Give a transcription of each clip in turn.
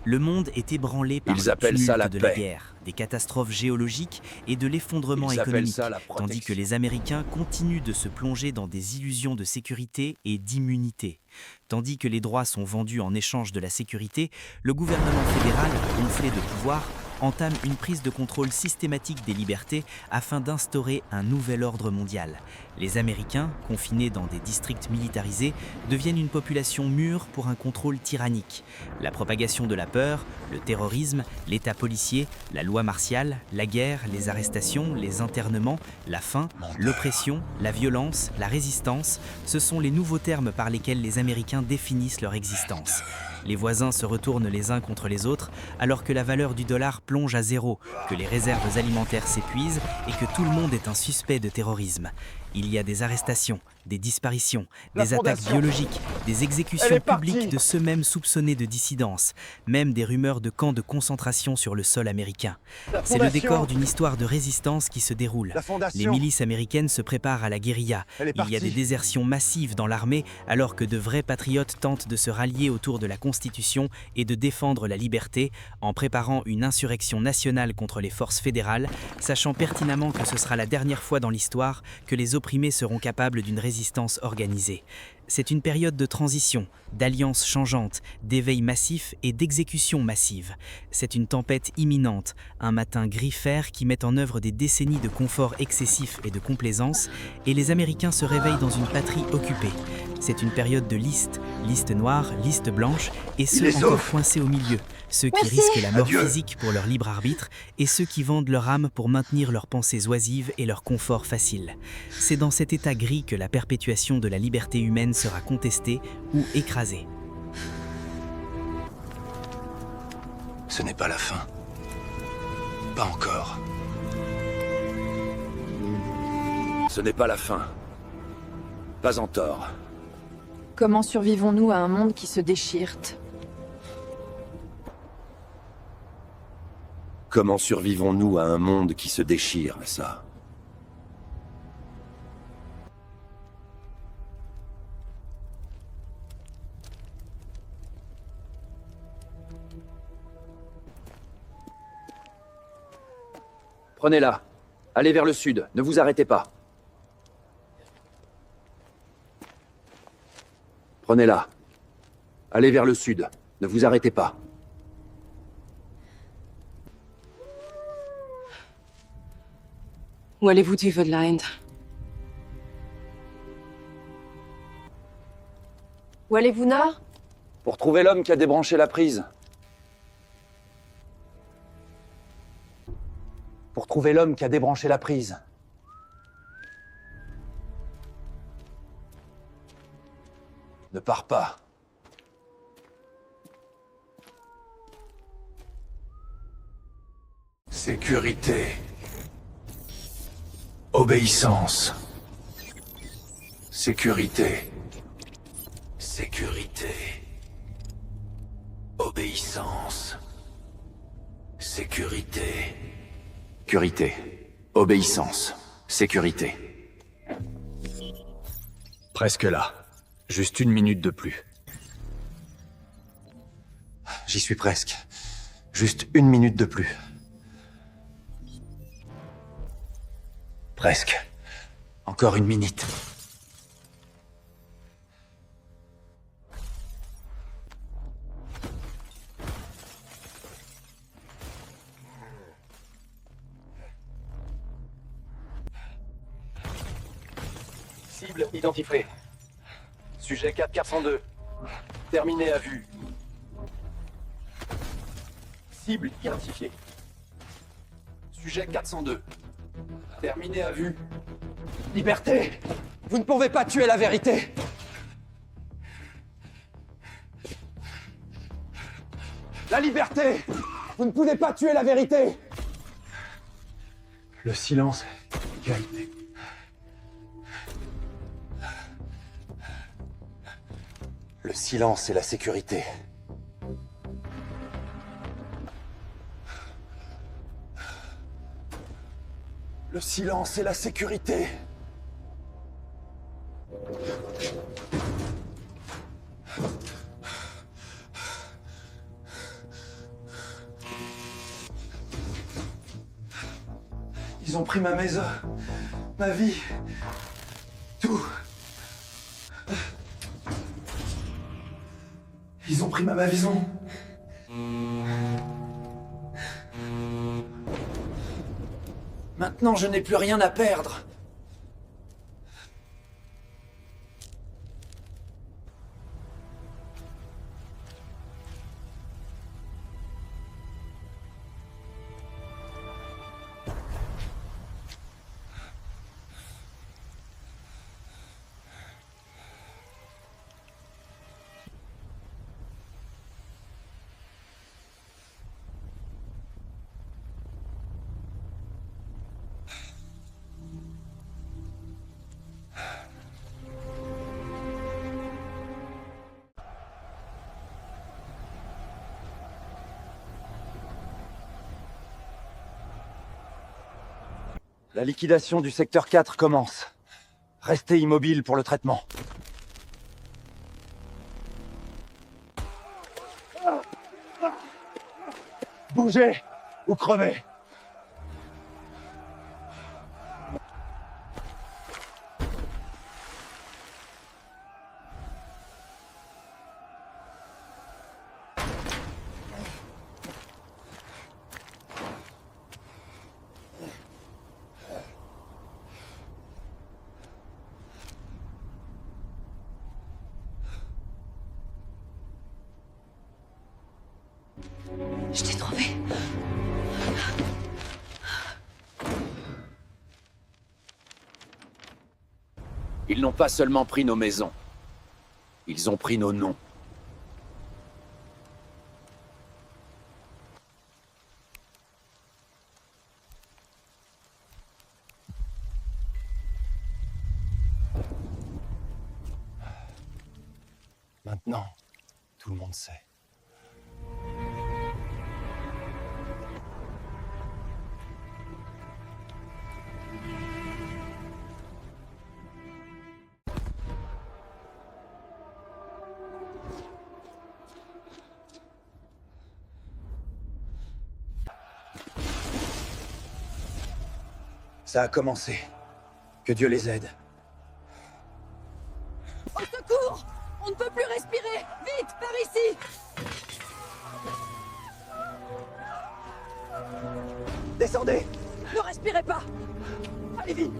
Le monde est ébranlé par Ils le appellent ça la tumulte de la paix. guerre, des catastrophes géologiques et de l'effondrement Ils appellent économique, ça la tandis que protection. les Américains continuent de se plonger dans des illusions de sécurité et d'immunité. Tandis que les droits sont vendus en échange de la sécurité, le gouvernement fédéral, gonflé de pouvoir, entame une prise de contrôle systématique des libertés afin d'instaurer un nouvel ordre mondial. Les Américains, confinés dans des districts militarisés, deviennent une population mûre pour un contrôle tyrannique. La propagation de la peur, le terrorisme, l'état policier, la loi martiale, la guerre, les arrestations, les internements, la faim, l'oppression, la violence, la résistance, ce sont les nouveaux termes par lesquels les Américains définissent leur existence. Les voisins se retournent les uns contre les autres alors que la valeur du dollar plonge à zéro, que les réserves alimentaires s'épuisent et que tout le monde est un suspect de terrorisme. Il y a des arrestations, des disparitions, des attaques biologiques, des exécutions publiques de ceux mêmes soupçonnés de dissidence, même des rumeurs de camps de concentration sur le sol américain. C'est le décor d'une histoire de résistance qui se déroule. Les milices américaines se préparent à la guérilla. Il y a des désertions massives dans l'armée alors que de vrais patriotes tentent de se rallier autour de la Constitution et de défendre la liberté en préparant une insurrection nationale contre les forces fédérales, sachant pertinemment que ce sera la dernière fois dans l'histoire que les opprimés seront capables d'une résistance organisée. C'est une période de transition, d'alliances changeantes, d'éveil massif et d'exécution massive. C'est une tempête imminente, un matin gris-fer qui met en œuvre des décennies de confort excessif et de complaisance, et les Américains se réveillent dans une patrie occupée. C'est une période de liste noire, liste blanche, et ceux encore coincés au milieu, ceux qui risquent la mort physique pour leur libre arbitre, et ceux qui vendent leur âme pour maintenir leurs pensées oisives et leur confort facile. C'est dans cet état gris que la perpétuation de la liberté humaine sera contestée ou écrasée. Ce n'est pas la fin. Pas encore. Ce n'est pas la fin. Pas en tort. Comment survivons-nous à un monde qui se déchire? Comment survivons-nous à un monde qui se déchire, ça? Prenez-la. Allez vers le sud, ne vous arrêtez pas. Prenez-la. Allez vers le sud, ne vous arrêtez pas. Où allez-vous, Duvedland? Où allez-vous, Nord? Pour trouver l'homme qui a débranché la prise. Pour trouver l'homme qui a débranché la prise. Ne pars pas. Sécurité. Obéissance. Sécurité. Sécurité. Obéissance. Sécurité. Sécurité. Obéissance. Sécurité. Presque là. Juste 1 minute de plus. J'y suis presque. Juste 1 minute de plus. Presque. Encore 1 minute. Cible identifiée. Sujet 4402. Terminé à vue. Cible identifiée. Sujet 402. Terminé à vue. Liberté! Vous ne pouvez pas tuer la vérité! La liberté! Vous ne pouvez pas tuer la vérité! Le silence est la sécurité. Le silence et la sécurité. Le silence et la sécurité. Ils ont pris ma maison, ma vie, tout. Ils ont pris ma maison. Maintenant, je n'ai plus rien à perdre. La liquidation du secteur 4 commence. Restez immobile pour le traitement. Bougez ou crevez. Je t'ai trouvé. Ils n'ont pas seulement pris nos maisons. Ils ont pris nos noms. Maintenant, tout le monde sait. Ça a commencé. Que Dieu les aide. Au secours! On ne peut plus respirer! Vite, par ici! Descendez! Ne respirez pas! Allez vite!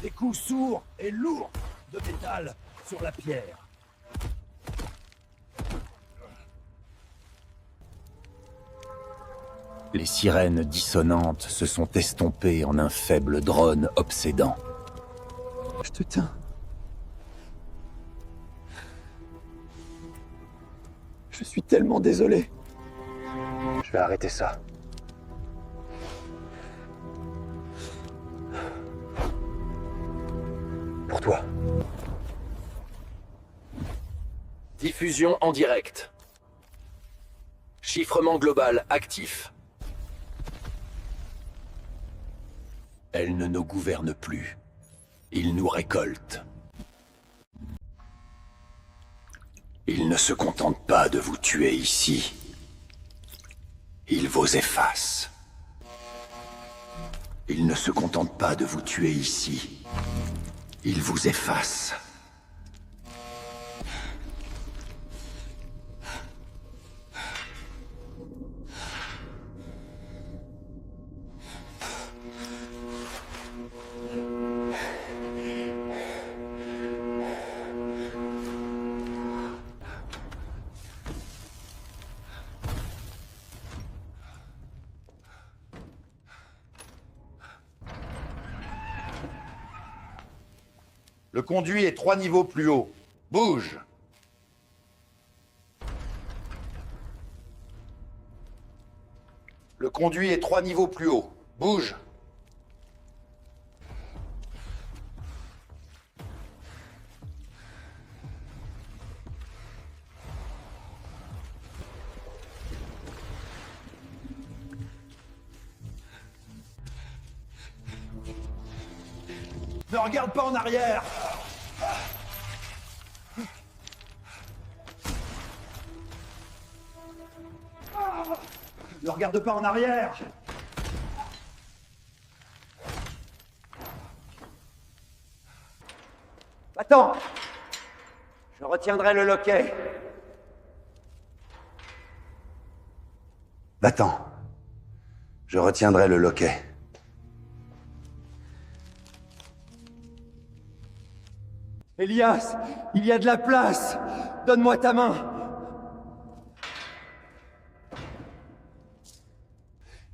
Des coups sourds et lourds de métal sur la pierre. Les sirènes dissonantes se sont estompées en un faible drone obsédant. Je te tiens. Je suis tellement désolé. Je vais arrêter ça. Pour toi. Diffusion en direct. Chiffrement global actif. Elle ne nous gouverne plus. Il nous récolte. Il ne se contente pas de vous tuer ici. Il vous efface. Il ne se contente pas de vous tuer ici. Il vous efface. Le conduit est 3 niveaux plus haut. Bouge! Le conduit est 3 niveaux plus haut. Bouge! Ne regarde pas en arrière! Ne regarde pas en arrière! Attends! Je retiendrai le loquet. Va-t'en. Je retiendrai le loquet. Elias, il y a de la place! Donne-moi ta main!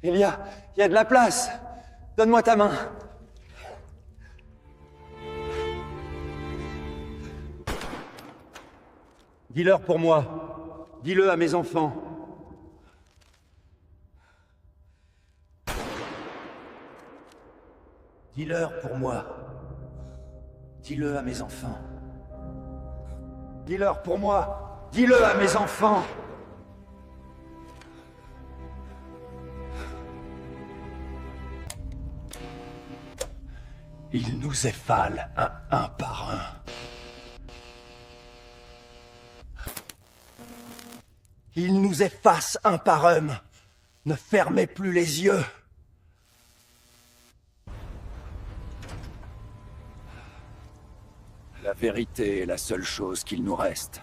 Elia, il y a de la place! Donne-moi ta main! Dis-leur pour moi. Dis-le à mes enfants. Dis-leur pour moi. Dis-le à mes enfants. Dis-leur pour moi. Dis-le à mes enfants. Ils nous effalent un par un. Ils nous effacent un par un. Ne fermez plus les yeux. La vérité est la seule chose qu'il nous reste.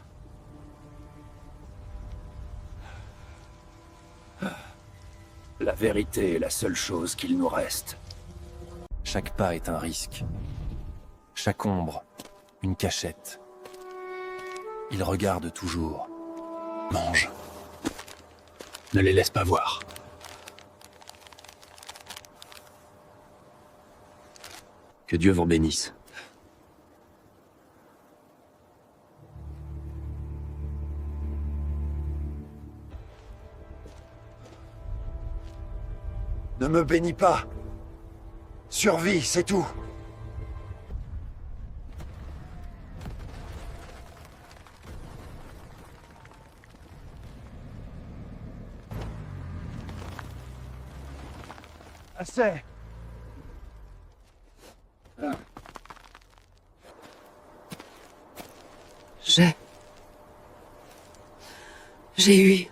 La vérité est la seule chose qu'il nous reste. Chaque pas est un risque. Chaque ombre, une cachette. Ils regardent toujours. Mange. Ne les laisse pas voir. Que Dieu vous bénisse. Ne me bénis pas. Survie, c'est tout. Assez. J'ai eu.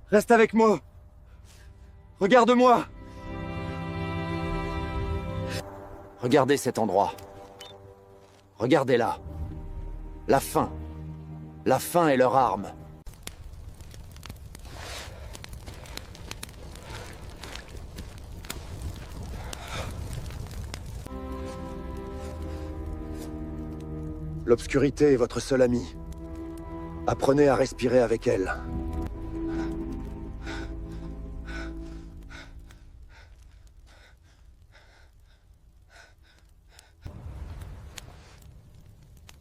Reste avec moi. Regarde-moi. Regardez cet endroit. Regardez-la. La faim. La faim est leur arme. L'obscurité est votre seul ami. Apprenez à respirer avec elle.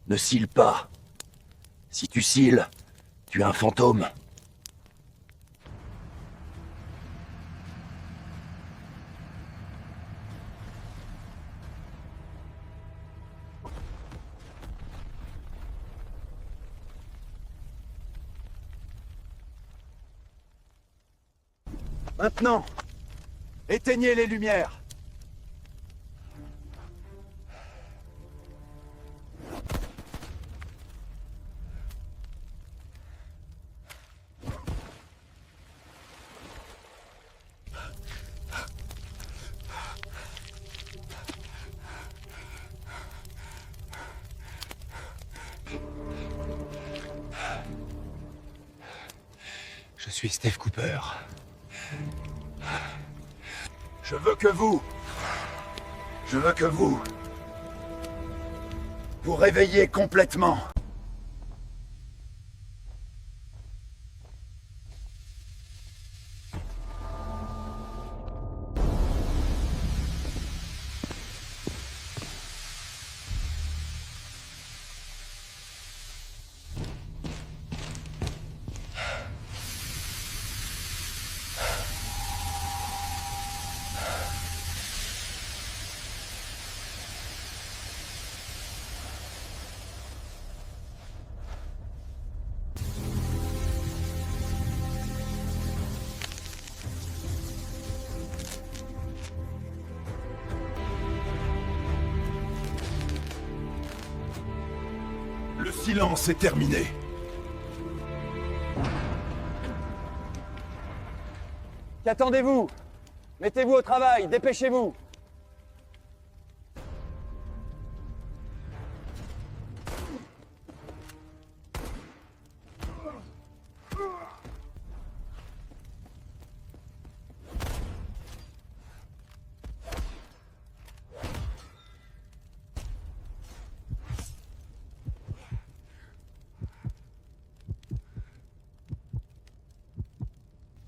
Ne scille pas. Si tu scilles, tu es un fantôme. Maintenant, éteignez les lumières. Je suis Steve Cooper. Je veux que vous vous réveillez complètement. silence est terminé. Qu'attendez-vous? Mettez-vous au travail, dépêchez-vous!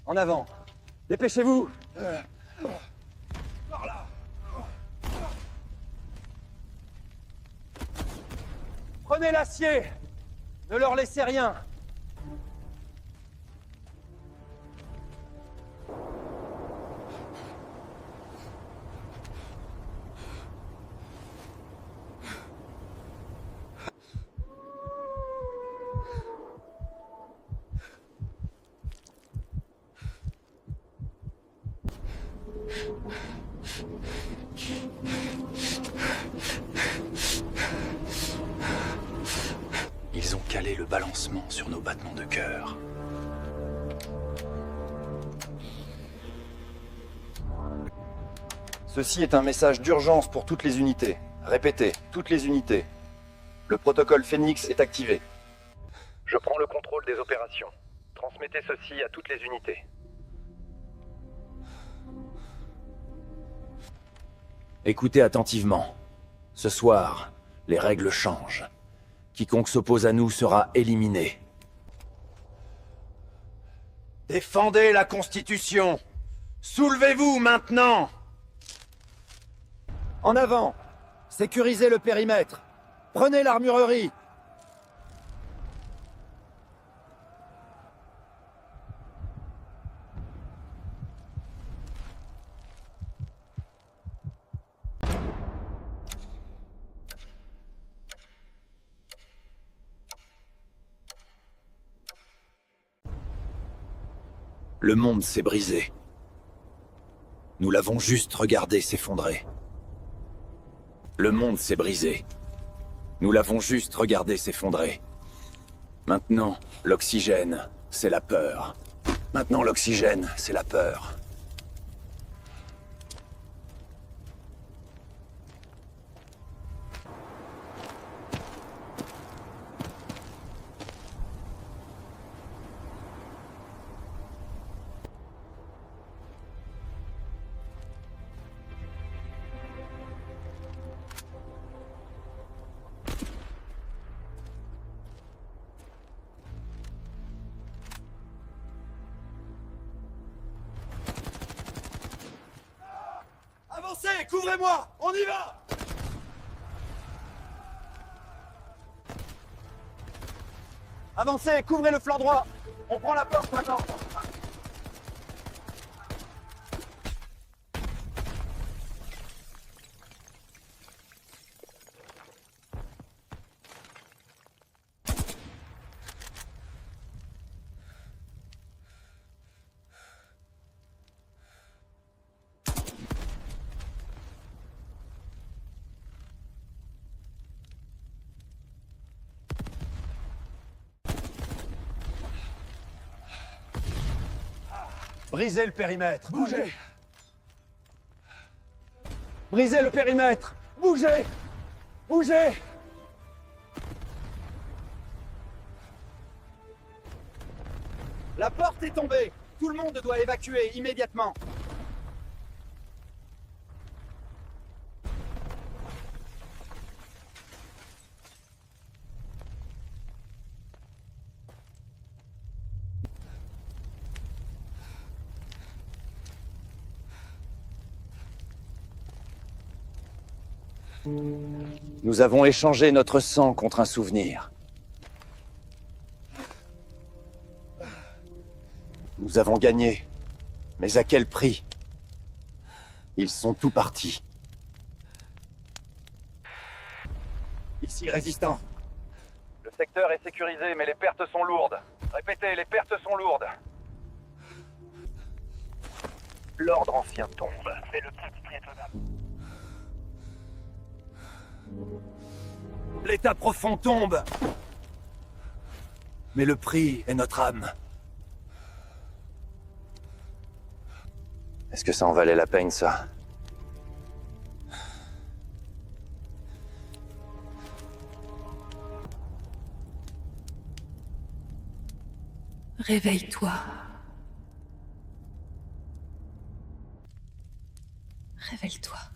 En avant! Dépêchez-vous! Prenez l'acier! Ne leur laissez rien! Ils ont calé le balancement sur nos battements de cœur. Ceci est un message d'urgence pour toutes les unités. Répétez, toutes les unités. Le protocole Phoenix est activé. Je prends le contrôle des opérations. Transmettez ceci à toutes les unités. Écoutez attentivement. Ce soir, les règles changent. Quiconque s'oppose à nous sera éliminé. Défendez la Constitution! Soulevez-vous maintenant! En avant! Sécurisez le périmètre! Prenez l'armurerie! Le monde s'est brisé. Nous l'avons juste regardé s'effondrer. Le monde s'est brisé. Nous l'avons juste regardé s'effondrer. Maintenant, l'oxygène, c'est la peur. Maintenant, l'oxygène, c'est la peur. Avancez! Couvrez-moi! On y va! Avancez, couvrez le flanc droit! On prend la porte maintenant! Brisez le périmètre! Bougez! Brisez le périmètre! Bougez! Bougez! La porte est tombée! Tout le monde doit évacuer immédiatement! Nous avons échangé notre sang contre un souvenir. Nous avons gagné. Mais à quel prix? Ils sont tout partis. Ici, résistant. Le secteur est sécurisé, mais les pertes sont lourdes. Répétez, les pertes sont lourdes. L'ordre ancien tombe, mais le petit est tenable. L'état profond tombe. Mais le prix est notre âme. Est-ce que ça en valait la peine, ça? Réveille-toi. Réveille-toi.